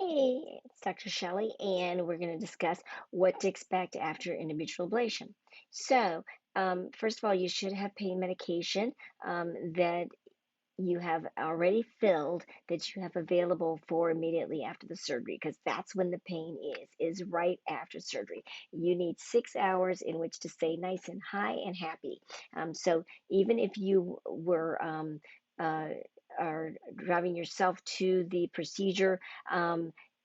Hey, it's Dr. Shelley, and we're going to discuss what to expect after endometrial ablation. So, first of all, you should have pain medication that you have already filled that you have available for immediately after the surgery, because that's when the pain is right after surgery. You need 6 hours in which to stay nice and high and happy. So even if you were uh, are driving yourself to the procedure,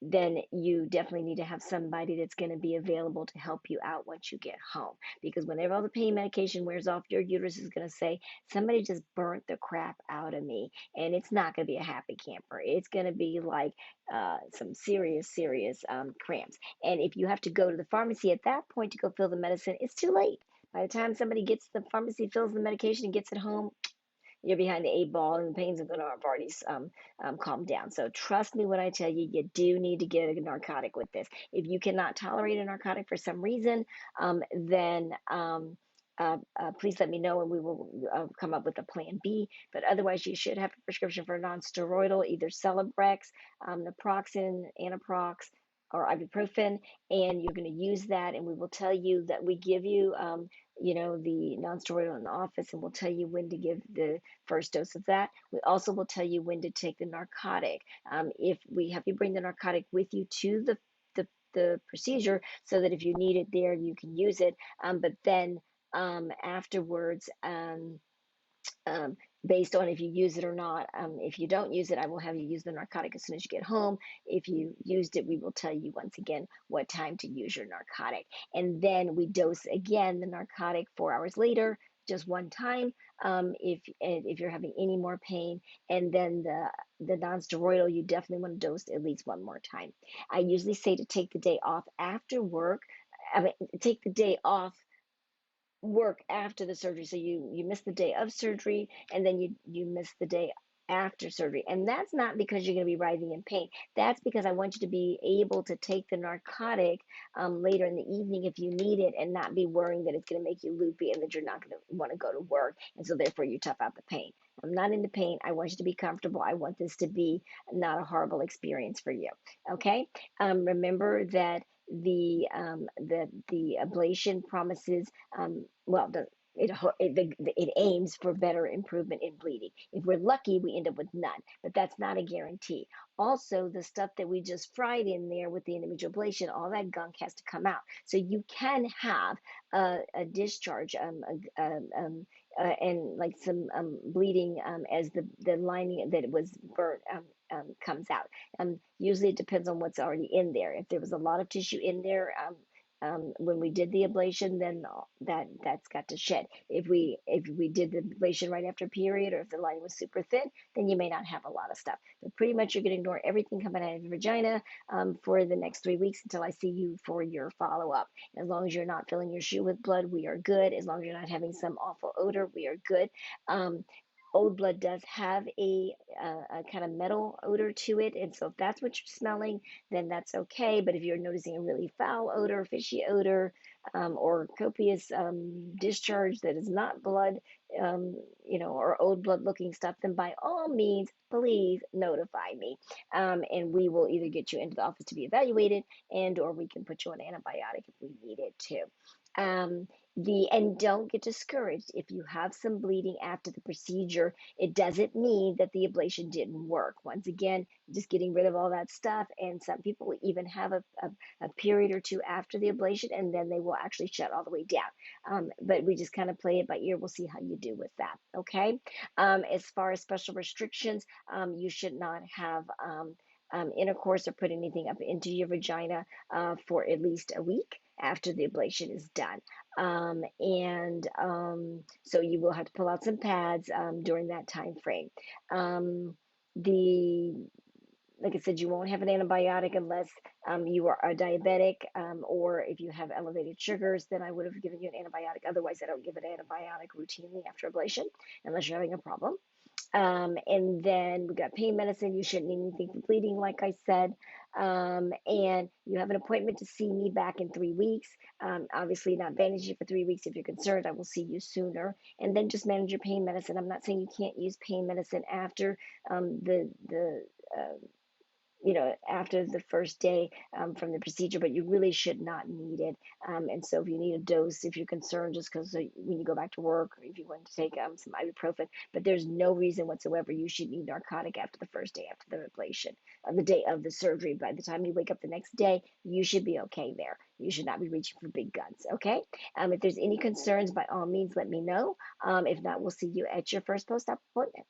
then you definitely need to have somebody that's going to be available to help you out once you get home. Because whenever all the pain medication wears off, your uterus is going to say, somebody just burnt the crap out of me. And it's not going to be a happy camper. It's going to be like some serious cramps. And if you have to go to the pharmacy at that point to go fill the medicine, it's too late. By the time somebody gets to the pharmacy, fills the medication, and gets it home, you're behind the eight ball, and the pains are going to have already calmed down. So trust me when I tell you, you do need to get a narcotic with this. If you cannot tolerate a narcotic for some reason, then please let me know, and we will come up with a plan B. But otherwise, you should have a prescription for non-steroidal, either Celebrex, naproxen, Anaprox, or ibuprofen, and you're going to use that. And we will tell you that we give you, the non-steroidal in the office, and we'll tell you when to give the first dose of that. We also will tell you when to take the narcotic. If we have you bring the narcotic with you to the procedure, so that if you need it there, you can use it. But then afterwards, um, based on if you use it or not. If you don't use it, I will have you use the narcotic as soon as you get home. If you used it, we will tell you once again what time to use your narcotic. And then we dose again the narcotic 4 hours later, just one time, if you're having any more pain. And then the non-steroidal, you definitely want to dose at least one more time. I usually say to take the day off after work. I mean, take the day off work after the surgery. So you miss the day of surgery, and then you miss the day after surgery. And that's not because you're going to be writhing in pain. That's because I want you to be able to take the narcotic later in the evening if you need it, and not be worrying that it's going to make you loopy and that you're not going to want to go to work. And so therefore you tough out the pain. I'm not into pain. I want you to be comfortable. I want this to be not a horrible experience for you. Okay. Remember that the ablation promises, well, it aims for better improvement in bleeding. If we're lucky, we end up with none, but that's not a guarantee. Also, the stuff that we just fried in there with the endometrial ablation, all that gunk has to come out. So you can have a discharge, and like some bleeding, as the lining that was burnt comes out. Usually it depends on what's already in there. If there was a lot of tissue in there, when we did the ablation, then that's got to shed. If we did the ablation right after period, or if the lining was super thin, then you may not have a lot of stuff. But pretty much you're going to ignore everything coming out of your vagina for the next 3 weeks until I see you for your follow up. As long as you're not filling your shoe with blood, we are good. As long as you're not having some awful odor, we are good. Um, Old blood does have a kind of metal odor to it, and so if that's what you're smelling, then that's okay. But if you're noticing a really foul odor, fishy odor, or copious discharge that is not blood, or old blood looking stuff, then by all means, please notify me, and we will either get you into the office to be evaluated, or we can put you on antibiotic if we needed to. And don't get discouraged if you have some bleeding after the procedure. It doesn't mean that the ablation didn't work. Once again, just getting rid of all that stuff. And some people will even have a period or two after the ablation, and then they will actually shut all the way down. But we just kind of play it by ear. We'll see how you do with that. Okay. As far as special restrictions, you should not have intercourse or put anything up into your vagina for at least a week after the ablation is done. So you will have to pull out some pads during that time frame. The Like I said, you won't have an antibiotic unless you are a diabetic, or if you have elevated sugars, then I would have given you an antibiotic. Otherwise, I don't give an antibiotic routinely after ablation unless you're having a problem. And then we got pain medicine. You shouldn't need anything for bleeding, like I said. And you have an appointment to see me back in 3 weeks. Obviously, not bandage you for 3 weeks. If you're concerned, I will see you sooner. And then just manage your pain medicine. I'm not saying you can't use pain medicine after the after the first day from the procedure, but you really should not need it. And so if you need a dose, if you're concerned, just because when you go back to work, or if you want to take some ibuprofen, but there's no reason whatsoever you should need narcotic after the first day after the ablation, the day of the surgery. By the time you wake up the next day, you should be okay there. You should not be reaching for big guns, okay? If there's any concerns, by all means, let me know. If not, we'll see you at your first post-op appointment.